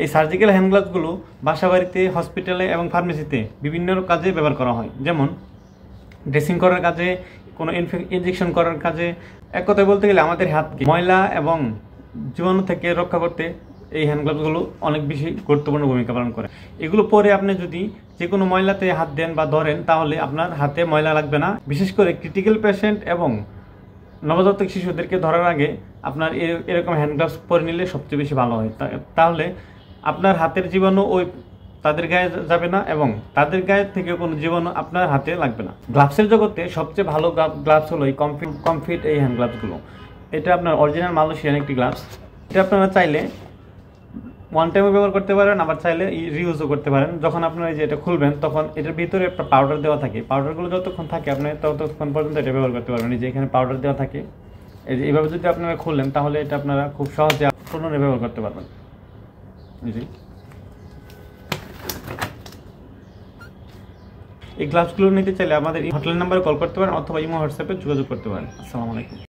এই surgical hand গ্লাভসগুলো বাসাবাড়িতে, হসপিটালে এবং ফার্মেসিতে বিভিন্ন কাজে ব্যবহার করা হয়, যেমন ড্রেসিং করার কাজে, কোনো ইনজেকশন করার কাজে। এক কথায় বলতে গেলে আমাদের হাতকে ময়লা এবং জীবাণু থেকে রক্ষা করতে এই হ্যান্ড গ্লাভসগুলো অনেক বেশি গুরুত্বপূর্ণ ভূমিকা পালন করে। এগুলো পরে আপনি যদি যে কোনো ময়লাতে হাত দেন বা ধরেন তাহলে আপনার হাতে ময়লা লাগবে না। বিশেষ করে ক্রিটিক্যাল পেশেন্ট এবং নবজাতক শিশুদেরকে ধরার আগে আপনার এরকম হ্যান্ড গ্লাভস পরে নিলে সবচেয়ে বেশি ভালো হয়। তাহলে আপনার হাতের জীবাণু তাদের গায়ে যাবে না এবং তাদের গায়ে থেকে কোনো জীবাণু আপনার হাতে লাগবে না। গ্লাভসের জগতে সবচেয়ে ভালো গ্লাভস হলো এই কমফিট এই হ্যান্ড গ্লাভসগুলো। এটা আপনার অরিজিনাল মালয়েশিয়ান একটি গ্লাভস। এটা আপনারা চাইলে ওয়ান টাইমও ব্যবহার করতে পারেন, আবার চাইলে রিউজও করতে পারেন। যখন আপনারা এই যে এটা খুলবেন তখন এটার ভিতরে একটা পাউডার দেওয়া থাকে। পাউডারগুলো যতক্ষণ থাকে আপনি ততক্ষণ পর্যন্ত এটা ব্যবহার করতে পারবেন। এই যে এখানে পাউডার দেওয়া থাকে, এইভাবে যদি আপনারা খুললেন তাহলে এটা আপনারা খুব সহজে পুনরায় ব্যবহার করতে পারবেন। জি, এই গ্লাভসগুলো নিতে চাইলে আমাদের হটলাইন নাম্বারে কল করতে পারেন অথবা ইমো হোয়াটসঅ্যাপে যোগাযোগ করতে পারেন। আসসালামু আলাইকুম।